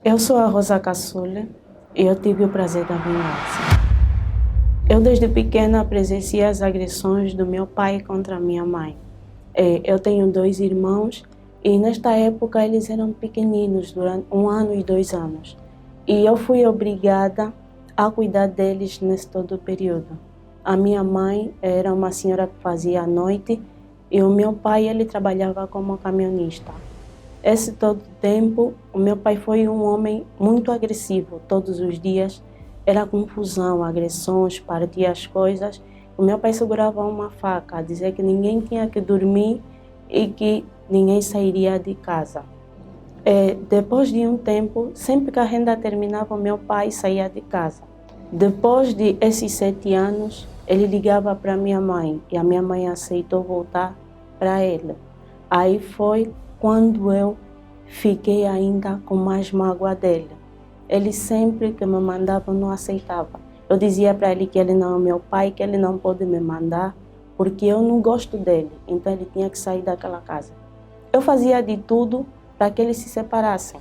Eu sou a Rosa Caçula e eu tive o prazer da vingança. Eu desde pequena presenciei as agressões do meu pai contra a minha mãe. Eu tenho 2 irmãos e nesta época eles eram pequeninos, durante 1 ano e 2 anos. E eu fui obrigada a cuidar deles nesse todo o período. A minha mãe era uma senhora que fazia à noite e o meu pai ele trabalhava como caminhonista. Esse todo tempo, o meu pai foi um homem muito agressivo. Todos os dias era confusão, agressões, partia as coisas. O meu pai segurava uma faca, dizia que ninguém tinha que dormir e que ninguém sairia de casa. Depois de um tempo, sempre que a renda terminava, o meu pai saía de casa. Depois de esses 7 anos, ele ligava para minha mãe e a minha mãe aceitou voltar para ele. Aí foi quando eu fiquei ainda com mais mágoa dele. Ele sempre que me mandava não aceitava. Eu dizia para ele que ele não é meu pai, que ele não pode me mandar, porque eu não gosto dele, então ele tinha que sair daquela casa. Eu fazia de tudo para que eles se separassem.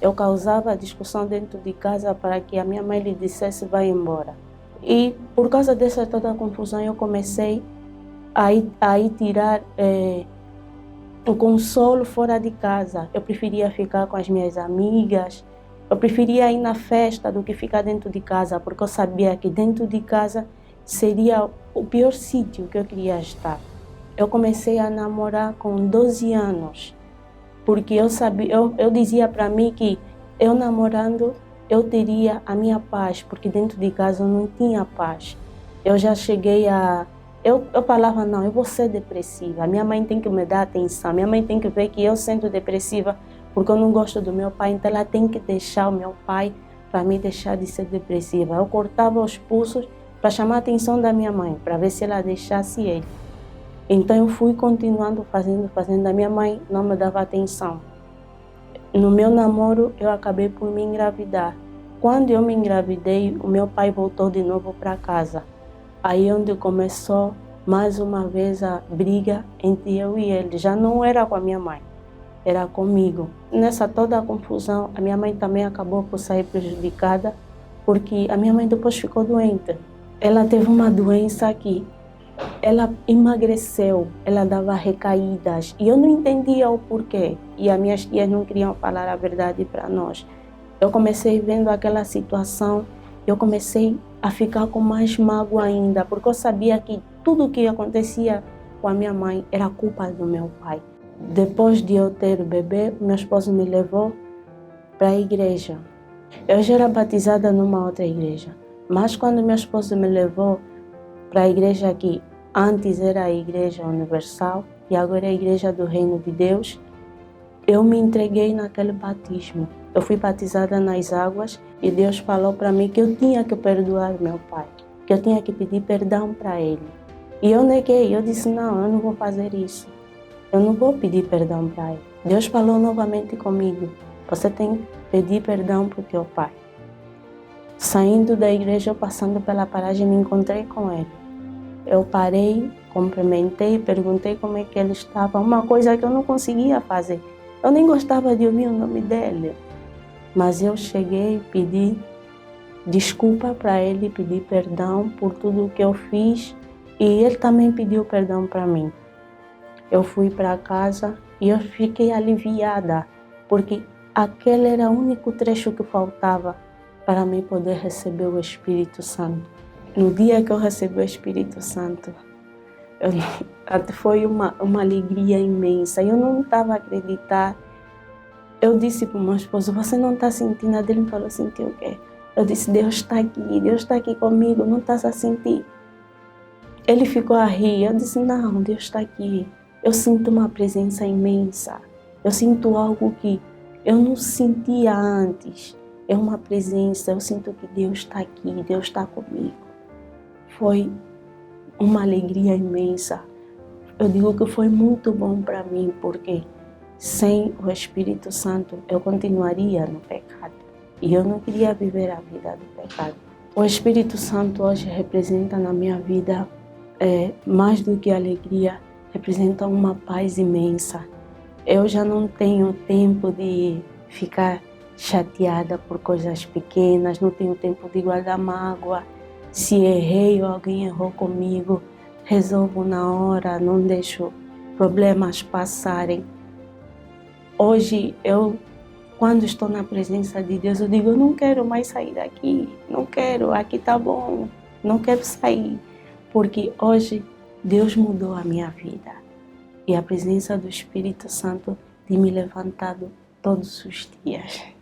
Eu causava discussão dentro de casa para que a minha mãe lhe dissesse vai embora. E por causa dessa toda confusão eu comecei a ir tirar o consolo fora de casa. Eu preferia ficar com as minhas amigas, eu preferia ir na festa do que ficar dentro de casa, porque eu sabia que dentro de casa seria o pior sítio que eu queria estar. Eu comecei a namorar com 12 anos, porque eu dizia para mim que eu namorando eu teria a minha paz, porque dentro de casa eu não tinha paz. Eu já cheguei a eu falava, não, eu vou ser depressiva. Minha mãe tem que me dar atenção. Minha mãe tem que ver que eu sendo depressiva porque eu não gosto do meu pai. Então ela tem que deixar o meu pai para me deixar de ser depressiva. Eu cortava os pulsos para chamar a atenção da minha mãe, para ver se ela deixasse ele. Então eu fui continuando fazendo. A minha mãe não me dava atenção. No meu namoro eu acabei por me engravidar. Quando eu me engravidei, o meu pai voltou de novo para casa. Aí onde começou mais uma vez a briga entre eu e ele. Já não era com a minha mãe, era comigo. Nessa toda a confusão, a minha mãe também acabou por sair prejudicada, porque a minha mãe depois ficou doente. Ela teve uma doença que ela emagreceu, ela dava recaídas e eu não entendia o porquê. E as minhas tias não queriam falar a verdade para nós. Eu comecei vendo aquela situação, eu comecei a ficar com mais mágoa ainda, porque eu sabia que tudo o que acontecia com a minha mãe era culpa do meu pai. Depois de eu ter o bebê, meu esposo me levou para a igreja. Eu já era batizada numa outra igreja, mas quando meu esposo me levou para a igreja que antes era a Igreja Universal e agora é a Igreja do Reino de Deus, eu me entreguei naquele batismo. Eu fui batizada nas águas e Deus falou para mim que eu tinha que perdoar meu pai, que eu tinha que pedir perdão para ele. E eu neguei, eu disse, não, eu não vou fazer isso. Eu não vou pedir perdão para ele. Deus falou novamente comigo, você tem que pedir perdão para o teu pai. Saindo da igreja, passando pela paragem, me encontrei com ele. Eu parei, cumprimentei, perguntei como é que ele estava, uma coisa que eu não conseguia fazer. Eu nem gostava de ouvir o nome dele. Mas eu cheguei, pedi desculpa para ele, pedi perdão por tudo o que eu fiz e ele também pediu perdão para mim. Eu fui para casa e eu fiquei aliviada, porque aquele era o único trecho que faltava para mim poder receber o Espírito Santo. No dia que eu recebi o Espírito Santo, foi uma alegria imensa. Eu não estava a acreditar. Eu disse para o meu esposo, você não está sentindo nada? Ele me falou, sentiu o quê? Eu disse, Deus está aqui comigo, não estás a sentir? Ele ficou a rir, eu disse, não, Deus está aqui. Eu sinto uma presença imensa, eu sinto algo que eu não sentia antes. É uma presença, eu sinto que Deus está aqui, Deus está comigo. Foi uma alegria imensa. Eu digo que foi muito bom para mim, porque sem o Espírito Santo eu continuaria no pecado. E eu não queria viver a vida do pecado. O Espírito Santo hoje representa na minha vida, mais do que alegria, representa uma paz imensa. Eu já não tenho tempo de ficar chateada por coisas pequenas, não tenho tempo de guardar mágoa. Se errei ou alguém errou comigo, resolvo na hora, não deixo problemas passarem. Hoje, quando estou na presença de Deus, eu digo, eu não quero mais sair daqui, não quero, aqui tá bom, não quero sair. Porque hoje, Deus mudou a minha vida. E a presença do Espírito Santo tem me levantado todos os dias.